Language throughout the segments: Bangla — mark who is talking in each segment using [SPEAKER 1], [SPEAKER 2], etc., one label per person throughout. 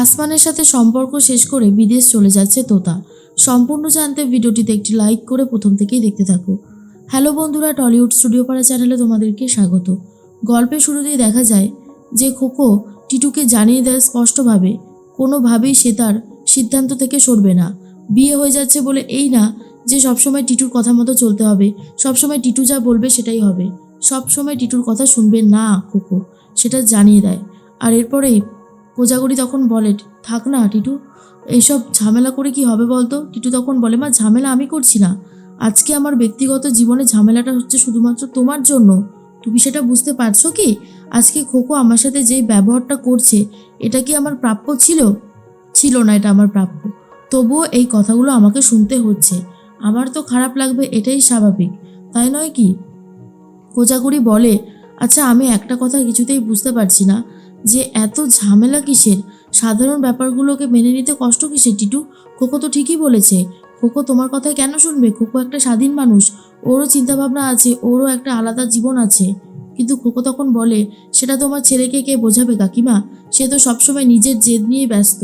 [SPEAKER 1] আসমানের সাথে সম্পর্ক শেষ করে বিদেশ চলে যাচ্ছে তোতা। সম্পূর্ণ জানতে ভিডিওটিতে একটি লাইক করে প্রথম থেকেই দেখতে থাকো। হ্যালো বন্ধুরা, টলিউড স্টুডিও পাড়া চ্যানেলে তোমাদেরকে স্বাগত। গল্পের শুরুতেই দেখা যায় যে খোকো টিটুকে জানিয়ে দেয় স্পষ্টভাবে কোনোভাবেই সে তার সিদ্ধান্ত থেকে সরবে না। বিয়ে হয়ে যাচ্ছে বলে এই না যে সবসময় টিটুর কথা মতো চলতে হবে, সবসময় টিটু যা বলবে সেটাই হবে, সবসময় টিটুর কথা শুনবে না খোকো, সেটা জানিয়ে দেয়। আর এরপরেই কোজাগরি তখন বলে, থাক না টিটু, এইসব ঝামেলা করে কি হবে বলতো। টিটু তখন বলে, মা ঝামেলা আমি করছি না, আজকে আমার ব্যক্তিগত জীবনে ঝামেলাটা হচ্ছে শুধুমাত্র তোমার জন্য। তুমি সেটা বুঝতে পারছো কি? আজকে খোকো আমার সাথে যেই ব্যবহারটা করছে, এটা কি আমার প্রাপ্য ছিল? ছিল না এটা আমার প্রাপ্য। তবুও এই কথাগুলো আমাকে শুনতে হচ্ছে। আমার তো খারাপ লাগবে, এটাই স্বাভাবিক, তাই নয় কি? কোজাগরি বলে, আচ্ছা আমি একটা কথা কিছুতেই বুঝতে পারছি না, যে এত ঝামেলা কিসের? সাধারণ ব্যাপারগুলোকে মেনে নিতে কষ্ট কিসের টিটু? খোকো তো ঠিকই বলেছে, খোকো তোমার কথা কেন শুনবে? খোকো একটা স্বাধীন মানুষ, ওরও চিন্তাভাবনা আছে, ওরও একটা আলাদা জীবন আছে। কিন্তু খোকো তখন বলে, সেটা তোমার ছেলেকে কে বোঝাবে কাকিমা? সে তো সবসময় নিজের জেদ নিয়ে ব্যস্ত।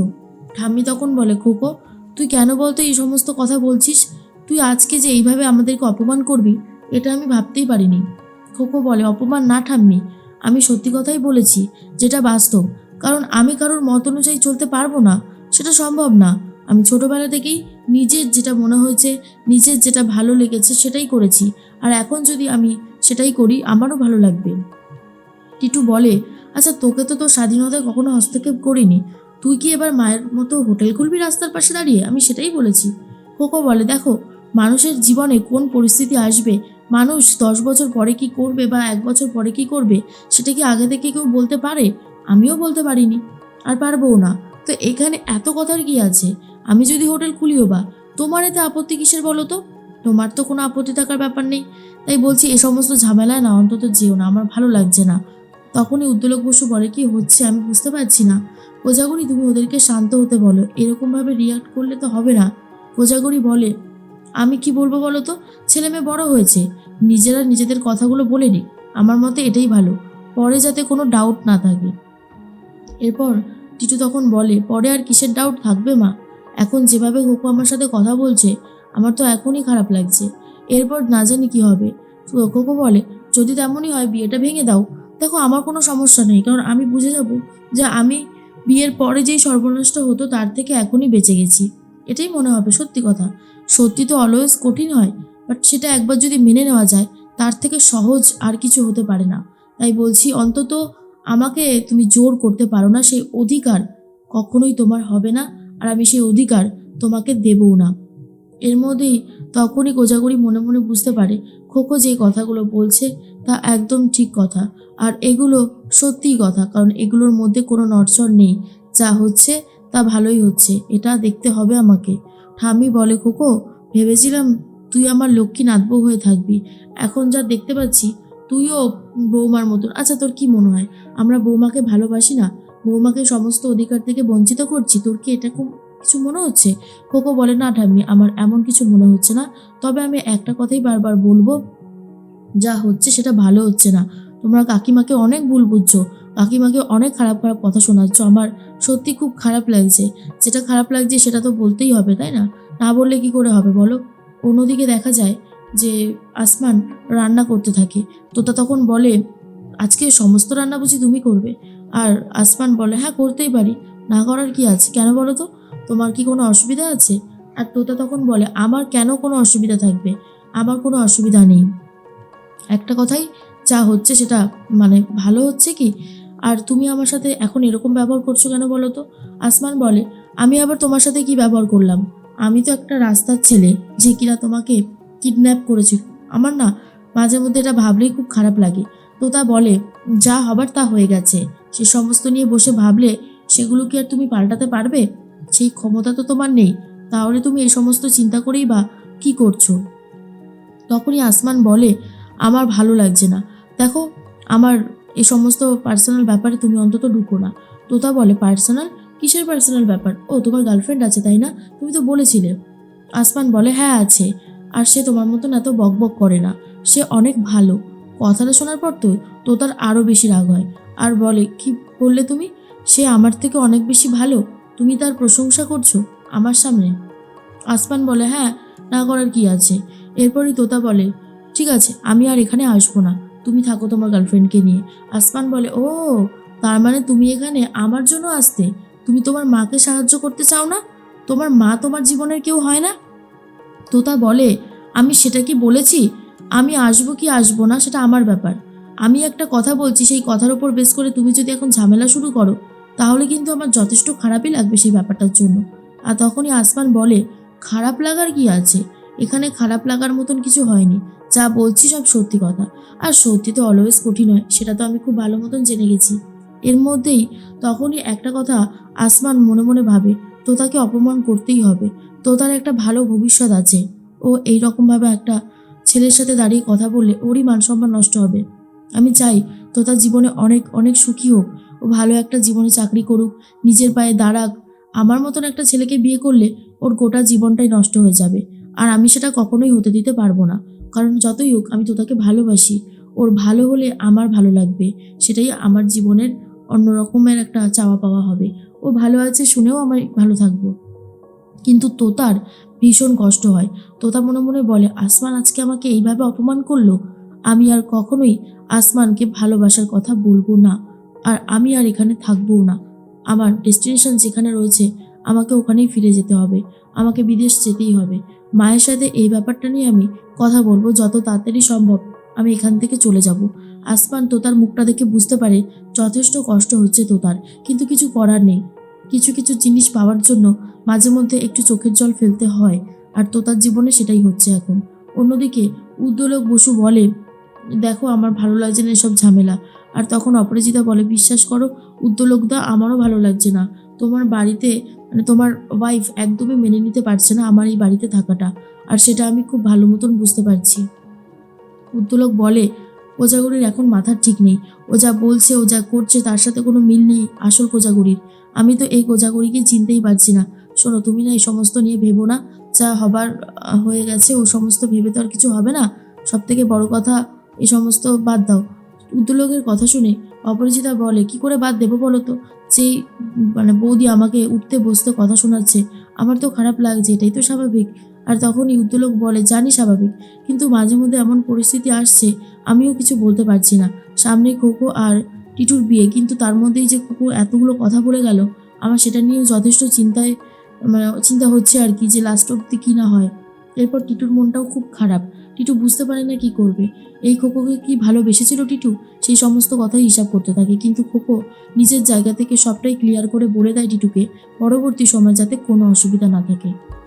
[SPEAKER 1] ঠাম্মি তখন বলে, খোকো তুই কেন বলতো এই সমস্ত কথা বলছিস? তুই আজকে যে এইভাবে আমাদেরকে অপমান করবি, এটা আমি ভাবতেই পারিনি। খোকো বলে, অপমান না ঠাম্মি, আমি সত্যি কথাই বলেছি, যেটা বাস্তব। কারণ আমি কারোর মত অনুযায়ী চলতে পারবো না, সেটা সম্ভব না। আমি ছোটবেলা থেকেই নিজের যেটা মনে হয়েছে, নিজের যেটা ভালো লেগেছে সেটাই করেছি। আর এখন যদি আমি সেটাই করি, আমারও ভালো লাগবে। টিটু বলে, আচ্ছা তোকে তো তোর স্বাধীনতায় কখনো হস্তক্ষেপ করিনি, তুই কি এবার মায়ের মতো হোটেল খুলবি রাস্তার পাশে দাঁড়িয়ে? আমি সেটাই বলেছি। খোকো বলে, দেখো মানুষের জীবনে কোন পরিস্থিতি আসবে, মানুষ 10 বছর পরে কি করবে বা 1 বছর পরে কি করবে, সেটা কি আগে থেকে কেউ বলতে পারে? আমিও বলতে পারিনি, আর পারবও না। তো এখানে এত কথার কি আছে? আমি যদি হোটেল খুলিও বা, তোমার এতে আপত্তি কিসের বলো তো? তোমার তো কোনো আপত্তি থাকার ব্যাপার নেই। তাই বলছি এ সমস্ত ঝামেলায় না অন্তত যেও না, আমার ভালো লাগছে না। তখনই উদ্দোলক বসু বলে, কি হচ্ছে আমি বুঝতে পারছি না। কোজাগরি তুমি ওদেরকে শান্ত হতে বলো, এরকমভাবে রিয়াক্ট করলে তো হবে না। কোজাগরি বলে, আমি কি বলবো বলো তো? ছেলে মেয়ে বড় হয়েছে, নিজেরা নিজেদের কথাগুলো বলে নিক, আমার মতে এটাই ভালো, পরে যাতে কোনো ডাউট না থাকে। এরপর টিটু তখন বলে, পরে আর কিসের ডাউট থাকবে মা? এখন যেভাবে খোকো আমার সাথে কথা বলছে, আমার তো এখনই খারাপ লাগছে, এরপর না জানি কি হবে। তো খোকো বলে, যদি তেমনই হয় বিয়েটা ভেঙে দাও। দেখো আমার কোনো সমস্যা নেই, কারণ আমি বুঝে যাব যে আমি বিয়ের পরে যেই সর্বনাশটা হতো তার থেকে এখনই বেঁচে গেছি। এটাই মনে হবে সত্যি কথা। সত্যি তো অলওয়েজ কঠিন হয়, বাট সেটা একবার যদি মেনে নেওয়া যায়, তার থেকে সহজ আর কিছু হতে পারে না। তাই বলছি, অন্তত আমাকে তুমি জোর করতে পারো না, সেই অধিকার কখনোই তোমার হবে না, আর আমি সেই অধিকার তোমাকে দেবও না। এর মধ্যেই তখনই কোজাগরি মনে মনে বুঝতে পারে খোকো যে কথাগুলো বলছে তা একদম ঠিক কথা, আর এগুলো সত্যিই কথা, কারণ এগুলোর মধ্যে কোনো নড়চড় নেই। যা হচ্ছে তা ভালোই হচ্ছে, এটা দেখতে হবে আমাকে। ঠাম্মি বলে, খোকো ভেবেছিলাম তুই আমার লক্ষ্মী নাতবউ হয়ে থাকবি, এখন যা দেখতে পাচ্ছি তুইও বৌমার মতন। আচ্ছা তোর কি মনে হয় আমরা বৌমাকে ভালোবাসি না, বৌমাকে সমস্ত অধিকার থেকে বঞ্চিত করছি? তোর কি এটা খুব কিছু মনে হচ্ছে? খোকো বলে, না ঠাম্মি, আমার এমন কিছু মনে হচ্ছে না। তবে আমি একটা কথাই বারবার বলবো, যা হচ্ছে সেটা ভালো হচ্ছে না। তোমরা কাকিমাকে অনেক ভুল বুঝছো, কাকিমাকে অনেক খারাপ খারাপ কথা শোনাচ্ছ, আমার সত্যি খুব খারাপ লাগছে। যেটা খারাপ লাগছে সেটা তো বলতেই হবে, তাই না? না বললে কি করে হবে বলো? অন্যদিকে দেখা যায় যে আসমান রান্না করতে থাকে। তোতা তখন বলে, আজকে সমস্ত রান্না বুঝি তুমি করবে? আর আসমান বলে, হ্যাঁ করতেই পারি, না করার কি আছে, কেন বলো তো? তোমার কি কোনো অসুবিধা আছে? আর তোতা তখন বলে, আমার কেন কোনো অসুবিধা থাকবে? আমার কোনো অসুবিধা নেই, একটা কথাই, যা হচ্ছে সেটা মানে ভালো হচ্ছে কি? আর তুমি আমার সাথে এখন এরকম ব্যবহার করছো কেন বলো তো? আসমান বলে, আমি আবার তোমার সাথে কি ব্যবহার করলাম? আমি তো একটা রাস্তার ছেলে যে কিনা তোমাকে কিডন্যাপ করেছি। আমার না মাঝে মধ্যে এটা ভাবলেই খুব খারাপ লাগে। তো তা বলে, যা হবার তা হয়ে গেছে, সে সমস্ত নিয়ে বসে ভাবলে সেগুলো কি আর তুমি পাল্টাতে পারবে? সেই ক্ষমতা তো তোমার নেই, তাহলে তুমি এই সমস্ত চিন্তা করেই বা কি করছো? তখনই আসমান বলে, আমার ভালো লাগছে না। দেখো আমার এই সমস্ত পার্সোনাল ব্যাপারে তুমি অন্তত ঢুকো না। তোতা বলে, পার্সোনাল? কিসের পার্সোনাল ব্যাপার? ও তোমার গার্লফ্রেন্ড আছে তাই না? তুমি তো বলেছিলে। আসমান বলে, হ্যাঁ আছে, আর সে তোমার মতন এত বকবক করে না, সে অনেক ভালো। কথাটা শোনার পর তো তোতার আরও বেশি রাগ হয়, আর বলে, কি বললে তুমি? সে আমার থেকে অনেক বেশি ভালো? তুমি তার প্রশংসা করছো আমার সামনে? আসমান বলে, হ্যাঁ, না করার কি আছে। এরপরই তোতা বলে, ঠিক আছে, আমি আর এখানে আসবো না, তুমি থাকো তোমার গার্লফ্রেন্ডকে নিয়ে। আসমান বলে, ও, তার মানে তুমি এখানে আমার জন্য আসতে? তুমি তোমার মাকে সাহায্য করতে চাও না? তোমার মা তোমার জীবনের কেউ হয় না? তোতা বলে, আমি সেটা কি বলেছি? আমি আসবো কি আসবো না সেটা আমার ব্যাপার। আমি একটা কথা বলছি, সেই কথার উপর বেস করে তুমি যদি এখন ঝামেলা শুরু করো, তাহলে কিন্তু আমার যথেষ্ট খারাপই লাগবে সেই ব্যাপারটার জন্য। আর তখনই আসমান বলে, খারাপ লাগার কি আছে? এখানে খারাপ লাগার মতন কিছু হয়নি। যা বলছি সব সত্যি কথা। আর সত্যি তো অলওয়েজ কঠিন হয়, সেটা তো আমি খুব ভালো মতন জেনে গেছি। এর মধ্যেই তখনই একটা কথা আসমান মনে মনে ভাবে, তোতাকে অপমান করতেই হবে। তোতার একটা ভালো ভবিষ্যৎ আছে। ও এইরকমভাবে একটা ছেলের সাথে দাঁড়িয়ে কথা বললে ওরই মান সম্মান নষ্ট হবে। আমি চাই তোতার জীবনে অনেক অনেক সুখী হোক। ও ভালো একটা জীবনে চাকরি করুক, নিজের পায়ে দাঁড়াক। আমার মতন একটা ছেলেকে বিয়ে করলে ওর গোটা জীবনটাই নষ্ট হয়ে যাবে। আর আমি সেটা কখনোই হতে দিতে পারবো না। কারণ যতই হোক আমি তোতাকে ভালোবাসি। ওর ভালো হলে আমার ভালো লাগবে। সেটাই আমার জীবনের অন্য রকমের একটা চাওয়া পাওয়া হবে। ও ভালো আছে শুনেও আমি ভালো থাকবো। কিন্তু তোতার ভীষণ কষ্ট হয়। তোতা মনে মনে বলে, আসমান আজকে আমাকে এইভাবে অপমান করলো। আমি আর কখনোই আসমানকে ভালোবাসার কথা বলবো না। আর আমি আর এখানে থাকবোও না। আমার ডেস্টিনেশন যেখানে রয়েছে আমাকে ওখানেই ফিরে যেতে হবে। আমাকে বিদেশ যেতেই হবে। মায়ের সাথে এই ব্যাপারটা নিয়ে আমি কথা বলবো, যত তাড়াতাড়ি সম্ভব আমি এখান থেকে চলে যাব। আসমান তোতার মুখটা দেখে বুঝতে পারে যথেষ্ট কষ্ট হচ্ছে তোতার, কিন্তু কিছু করার নেই। কিছু কিছু জিনিস পাওয়ার জন্য মাঝে মধ্যে একটু চোখের জল ফেলতে হয়। আর তোতার জীবনে সেটাই হচ্ছে এখন। অন্যদিকে উদ্যোলক বসু বলে, দেখো আমার ভালো লাগছে না এসব ঝামেলা। আর তখন অপরাজিতা বলে, বিশ্বাস করো উদ্যোলকদা, আমারও ভালো লাগছে না। তোমার বাড়িতে মানে তোমার ওয়াইফ একদমই মেনে নিতে পারছে না আমার এই বাড়িতে থাকাটা। আর সেটা আমি খুব ভালো মতন বুঝতে পারছি। উদ্যোলক বলে, কোজাগরির এখন মাথার ঠিক নেই। ও যা বলছে, ও যা করছে তার সাথে কোনো মিল নেই আসল কোজাগরির। আমি তো এই কোজাগরিকে চিনতেই পারছি না। শোনো, তুমি না এই সমস্ত নিয়ে ভেবো না। যা হবার হয়ে গেছে, ও সমস্ত ভেবে তো আর কিছু হবে না। সব থেকে বড় কথা, এই সমস্ত বাদ দাও। উদ্যোলকের কথা শুনে অপরাজিতা বলে, কি করে বাদ দেবো বলো তো? যেই মানে বৌদি আমাকে উঠতে বসতে কথা শোনাচ্ছে, আমার তো খারাপ লাগছে, এটাই তো স্বাভাবিক। আর তখনই উদ্যোলক বলে, জানি স্বাভাবিক, কিন্তু মাঝে মধ্যে এমন পরিস্থিতি আসছে আমিও কিছু বলতে পারছি না। সামনে খোকো আর টিটুর বিয়ে, কিন্তু তার মধ্যেই যে খোকো এতগুলো কথা বলে গেল, আমার সেটা নিয়েও যথেষ্ট চিন্তা হচ্ছে আর কি, যে লাস্ট অব্দি কী না হয়। এরপর টিটুর মনটাও খুব খারাপ। টিটু বুঝতে পারে না কি করবে। এই খোকোকে কি ভালোবেসেছিল টিটু, সেই সমস্ত কথাই হিসাব করতে থাকে। কিন্তু খোকো নিজের জায়গা থেকে সবটাই ক্লিয়ার করে বলে দেয় টিটুকে, পরবর্তী সময় যাতে কোনো অসুবিধা না থাকে।